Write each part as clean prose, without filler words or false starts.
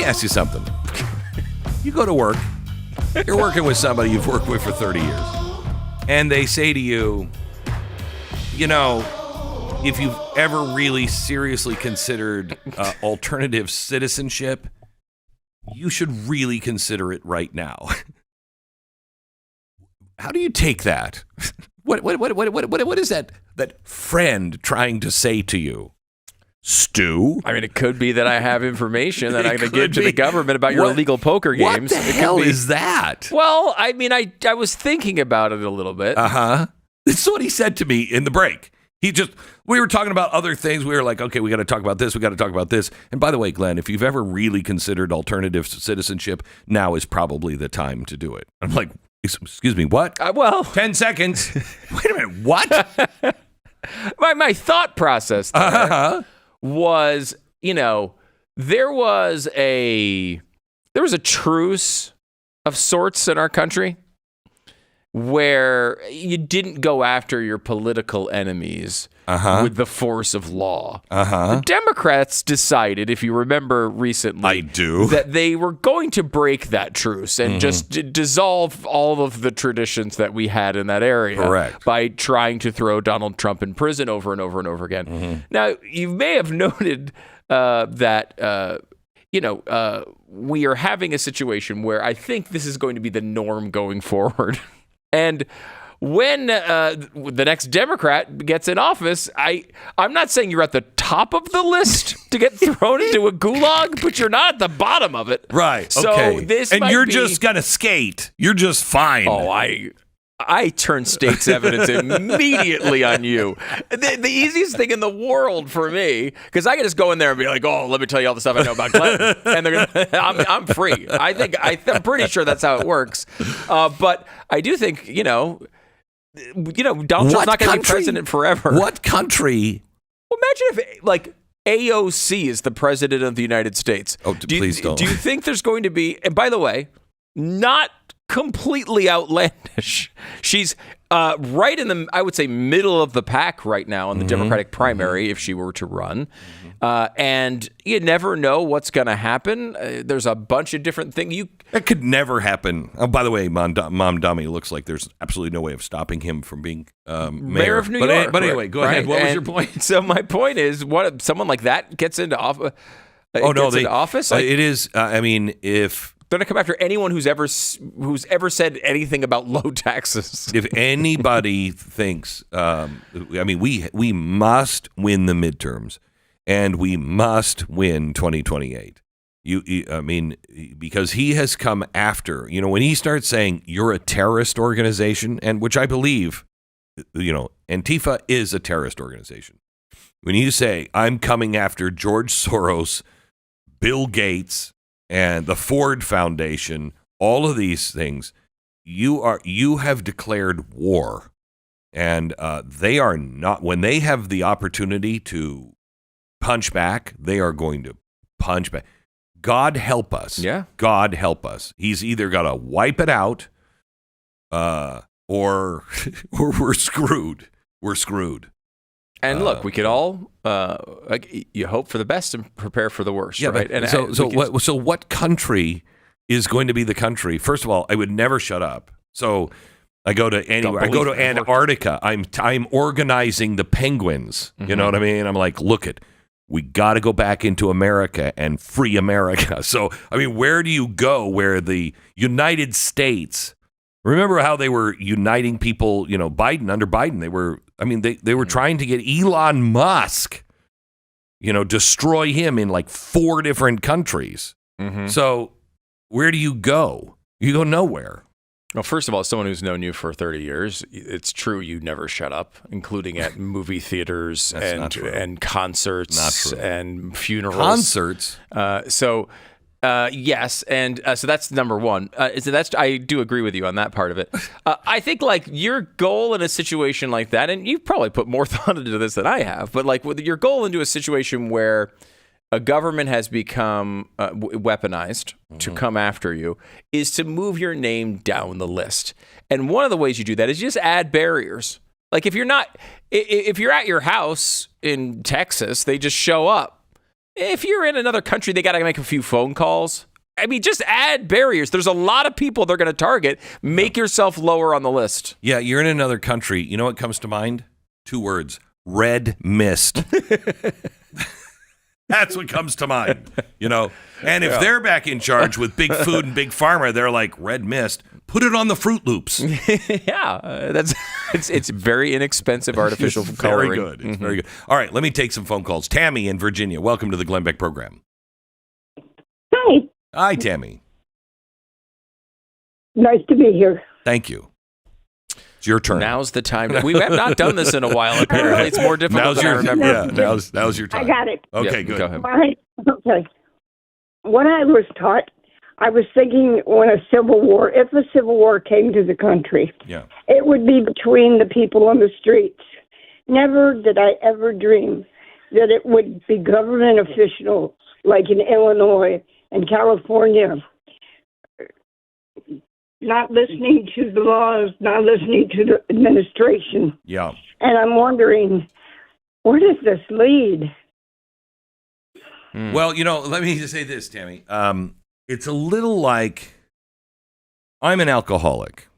ask you something. You go to work. You're working with somebody you've worked with for 30 years. And they say to you, if you've ever really seriously considered alternative citizenship, you should really consider it right now. How do you take that? What is that friend trying to say to you? Stu? I mean, it could be that I have information that I'm going to give to the government about your illegal poker games. What the hell is that? Well, I mean, I was thinking about it a little bit. Uh-huh. This is what he said to me in the break. We were talking about other things. We were like, okay, we got to talk about this. We got to talk about this. And by the way, Glenn, if you've ever really considered alternative citizenship, now is probably the time to do it. I'm like, excuse me, what? 10 seconds. Wait a minute, what? My thought process there was, there was a truce of sorts in our country where you didn't go after your political enemies with the force of law. The Democrats decided, if you remember recently, I do, that they were going to break that truce and just dissolve all of the traditions that we had in that area. Correct. By trying to throw Donald Trump in prison over and over and over again. Now, you may have noted that we are having a situation where I think this is going to be the norm going forward. And when the next Democrat gets in office, I'm not saying you're at the top of the list to get thrown into a gulag, but you're not at the bottom of it. Right. So okay. This and might you're be, just going to skate. You're just fine. Oh, I turn state's evidence immediately on you. The easiest thing in the world for me, because I can just go in there and be like, "Oh, let me tell you all the stuff I know about Glenn," and they're gonna, I'm free. I'm pretty sure that's how it works. But I do think Donald Trump's not going to be president forever. What country? Well, imagine if AOC is the president of the United States. Oh, please don't. Do you think there's going to be? And by the way, not completely outlandish. She's right in the, I would say, middle of the pack right now in the Democratic primary if she were to run. And you never know what's going to happen. There's a bunch of different things. That could never happen. Oh, by the way, Mom Dummy looks like there's absolutely no way of stopping him from being mayor of New York. But anyway, go ahead. What was your point? So my point is, what someone like that gets into office? Into office? It is. I mean, if they're going to come after anyone who's ever said anything about low taxes. If anybody thinks, we must win the midterms, and we must win 2028. Because he has come after. When he starts saying you're a terrorist organization, and which I believe, Antifa is a terrorist organization. When you say I'm coming after George Soros, Bill Gates, and the Ford Foundation, all of these things, you have declared war, and they are not. When they have the opportunity to punch back, they are going to punch back. God help us. Yeah. God help us. He's either got to wipe it out, or we're screwed. We're screwed. And look, we could all you hope for the best and prepare for the worst, yeah, right? And so what country is going to be the country? First of all, I would never shut up. So I go to anywhere. I go to Antarctica. I'm organizing the penguins. You know what I mean? I'm like, look we got to go back into America and free America. So, where do you go where the United States, remember how they were uniting people, under Biden, they were trying to get Elon Musk, destroy him in like 4 different countries. So where do you go? You go nowhere. Well, first of all, as someone who's known you for 30 years, it's true you never shut up, including at movie theaters and concerts and funerals. Concerts? Yes, and so that's number one. I do agree with you on that part of it. I think your goal in a situation like that, and you've probably put more thought into this than I have, but with your goal into a situation where a government has become weaponized to come after you, is to move your name down the list. And one of the ways you do that is you just add barriers. Like if you're at your house in Texas, they just show up. if you're in another country, they got to make a few phone calls. I mean, just add barriers. There's a lot of people they're going to target. Make yourself lower on the list. Yeah, you're in another country. You know what comes to mind? 2 words. Red mist. That's what comes to mind, And if they're back in charge with big food and big pharma, they're like, red mist, put it on the Fruit Loops. It's very inexpensive artificial coloring. Very good. It's very good. All right, let me take some phone calls. Tammy in Virginia, welcome to the Glenn Beck program. Hi. Hi, Tammy. Nice to be here. Thank you. It's your turn. Now's the time. We have not done this in a while. Apparently, it's more difficult than I remember. Yeah, now's your time. I got it. Okay, good. Go ahead. Okay. When I was taught, I was thinking if a civil war came to the country, it would be between the people on the streets. Never did I ever dream that it would be government officials like in Illinois and California, not listening to the laws, not listening to the administration. Yeah. And I'm wondering, where does this lead? Well, let me just say this, Tammy. It's a little like I'm an alcoholic.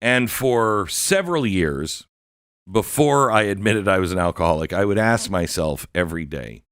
And for several years, before I admitted I was an alcoholic, I would ask myself every day,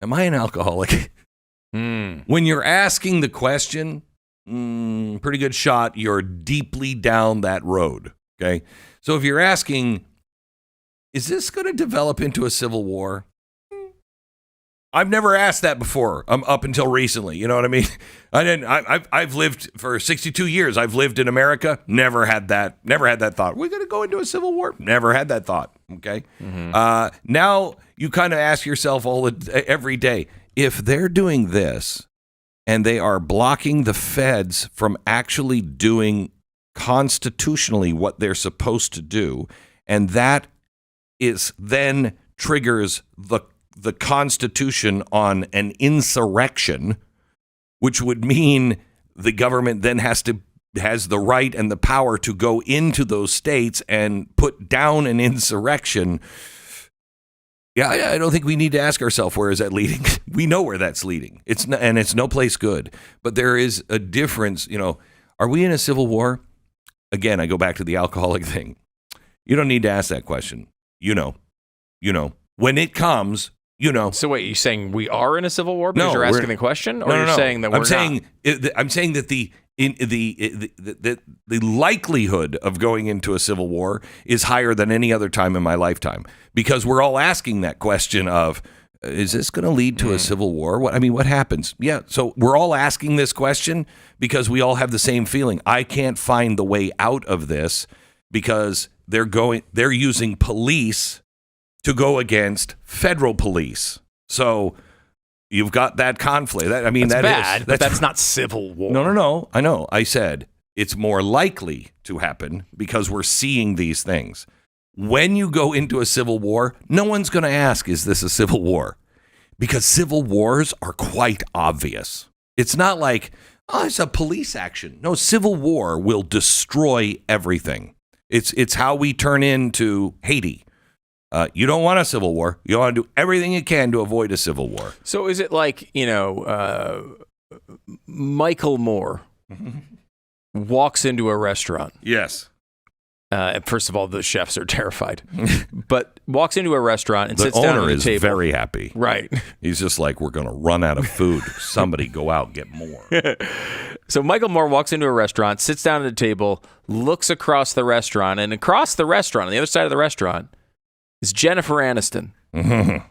am I an alcoholic? When you're asking the question, pretty good shot, you're deeply down that road, okay? So if you're asking, is this going to develop into a civil war? I've never asked that before, up until recently, you know what I mean? I've lived for 62 years. I've lived in America, never had that thought. We're going to go into a civil war? Never had that thought, okay? Now you kind of ask yourself every day, if they're doing this and they are blocking the feds from actually doing constitutionally what they're supposed to do, and that is then triggers the Constitution on an insurrection, which would mean the government then has the right and the power to go into those states and put down an insurrection. Yeah, I don't think we need to ask ourselves, where is that leading? We know where that's leading. It's no place good. But there is a difference. Are we in a civil war? Again, I go back to the alcoholic thing. You don't need to ask that question. When it comes, So wait, you're saying we are in a civil war because you're asking the question, or you're saying that we're not? I'm saying that the likelihood of going into a civil war is higher than any other time in my lifetime, because we're all asking that question of, is this going to lead to a civil war? What happens? Yeah. So we're all asking this question because we all have the same feeling. I can't find the way out of this because they're using police to go against federal police. So you've got that conflict. That's bad, but that's not civil war. No. I know. I said it's more likely to happen because we're seeing these things. When you go into a civil war, no one's going to ask, is this a civil war? Because civil wars are quite obvious. It's not like, it's a police action. No, civil war will destroy everything. It's how we turn into Haiti. You don't want a civil war. You want to do everything you can to avoid a civil war. So is it like, Michael Moore walks into a restaurant? Yes. First of all, the chefs are terrified, but walks into a restaurant and sits down at the table. The owner is very happy. Right. He's just like, we're going to run out of food. Somebody go out and get more. So Michael Moore walks into a restaurant, sits down at a table, looks across the restaurant, and across the restaurant, on the other side of the restaurant, is Jennifer Aniston. Mm-hmm.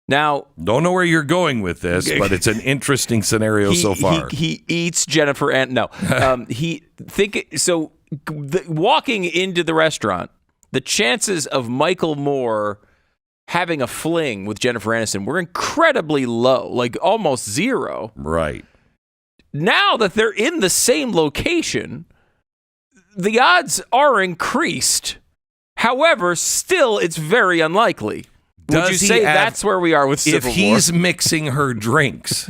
Now, don't know where you're going with this, but it's an interesting scenario so far. He eats Jennifer walking into the restaurant, the chances of Michael Moore having a fling with Jennifer Aniston were incredibly low, like almost zero. Right. Now that they're in the same location, the odds are increased. However, still, it's very unlikely. Would you say that's where we are with civil war? If he's mixing her drinks,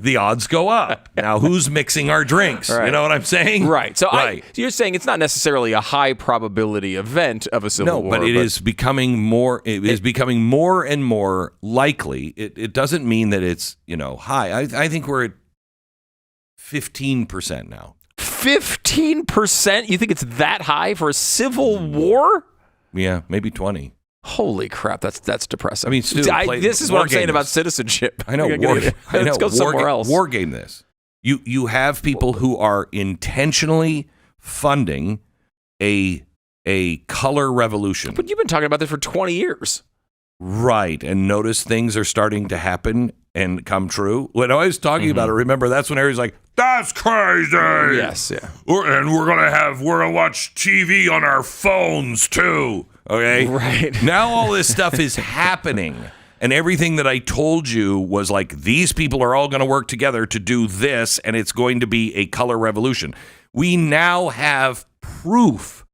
the odds go up. Now, who's mixing our drinks? Right. You know what I'm saying? Right. So right. You're saying it's not necessarily a high probability event of a civil war. No, but it is becoming more. It is becoming more and more likely. It doesn't mean that it's high. I think we're at 15% now. 15%? You think it's that high for a civil war? Yeah, maybe 20. Holy crap, that's depressing. I mean, Stu, this is what I'm saying about citizenship. I know. Let's go somewhere else. War game this. You have people who are intentionally funding a color revolution. But you've been talking about this for 20 years. Right, and notice things are starting to happen and come true. When I was talking about it, remember, that's when everybody's like, that's crazy. Yes, yeah. And we're gonna watch TV on our phones too. Okay? Right. Now all this stuff is happening. And everything that I told you was like, these people are all going to work together to do this, and it's going to be a color revolution. We now have proof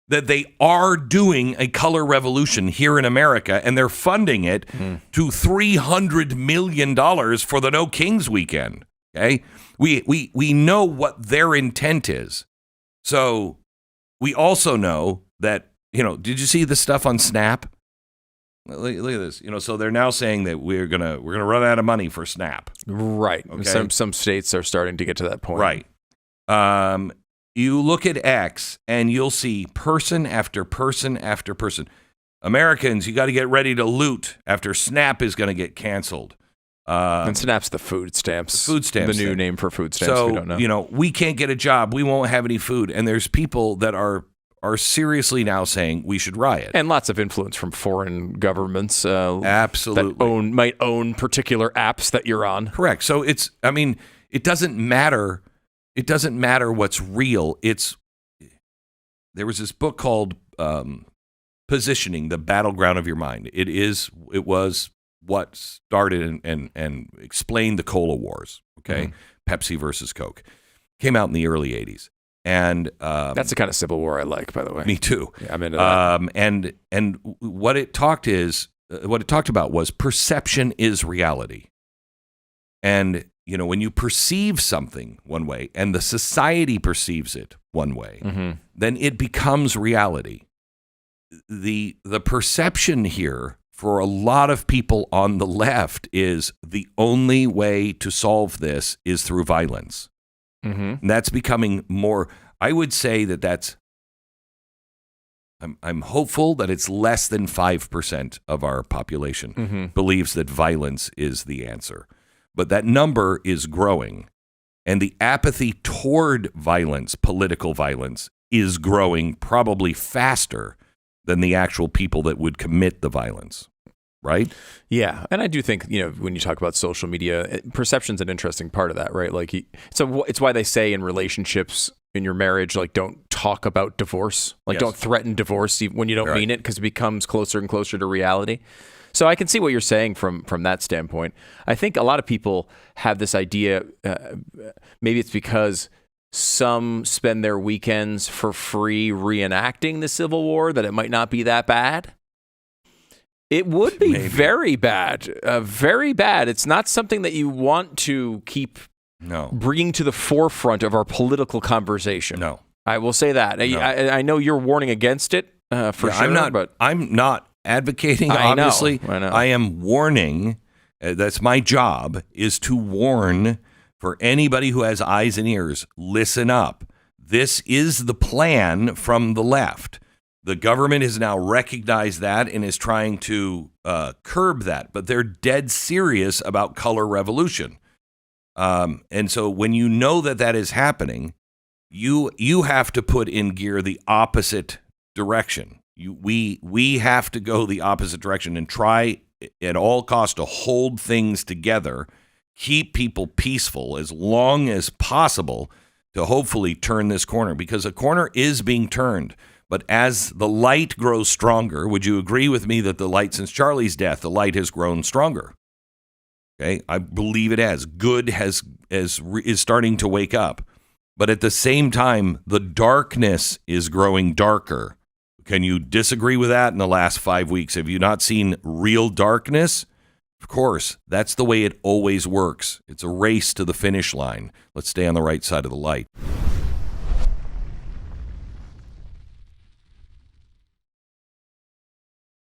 that they are doing a color revolution here in America, and they're funding it to $300 million for the No Kings weekend. Okay? We know what their intent is. So we also know that, did you see the stuff on Snap? Look at this. So they're now saying that we're gonna run out of money for Snap. Right. Okay? Some states are starting to get to that point. Right. You look at X and you'll see person after person after person. Americans, you got to get ready to loot after Snap is going to get canceled. And Snap's the food stamps. The food stamps. The new name for food stamps. So, we don't know. We can't get a job. We won't have any food. And there's people that are seriously now saying we should riot. And lots of influence from foreign governments. Absolutely. That might own particular apps that you're on. Correct. So it doesn't matter. It doesn't matter what's real. There was this book called Positioning, the Battleground of Your Mind. It was what started and explained the Cola Wars. Okay. Pepsi versus Coke came out in the early 80s. And that's the kind of civil war I like, by the way. Me too. Yeah, I'm into that. And what it talked about was perception is reality. And when you perceive something one way and the society perceives it one way, then it becomes reality. The perception here for a lot of people on the left is the only way to solve this is through violence. And that's becoming more. I would say that's. I'm hopeful that it's less than 5% of our population believes that violence is the answer, but that number is growing, and the apathy toward violence, political violence, is growing probably faster than the actual people that would commit the violence. Right? Yeah. And I do think, when you talk about social media, perception's an interesting part of that, right? Like, so it's why they say in relationships, in your marriage, like, don't talk about divorce. Like, don't threaten divorce when you don't mean it, because it becomes closer and closer to reality. So I can see what you're saying from that standpoint. I think a lot of people have this idea, maybe it's because some spend their weekends for free reenacting the Civil War, that it might not be that bad. It would be very bad, very bad. It's not something that you want to keep bringing to the forefront of our political conversation. No. I will say that. No. I know you're warning against it for sure. I'm not advocating, obviously. I know. I am warning. That's my job, is to warn for anybody who has eyes and ears. Listen up. This is the plan from the left. The government has now recognized that and is trying to curb that, but they're dead serious about color revolution. And so when you know that is happening, you have to put in gear the opposite direction. We have to go the opposite direction and try at all costs to hold things together, keep people peaceful as long as possible to hopefully turn this corner, because a corner is being turned. But as the light grows stronger, would you agree with me that the light, since Charlie's death, the light has grown stronger? Okay, I believe it has. Good is starting to wake up. But at the same time, the darkness is growing darker. Can you disagree with that in the last 5 weeks? Have you not seen real darkness? Of course, that's the way it always works. It's a race to the finish line. Let's stay on the right side of the light.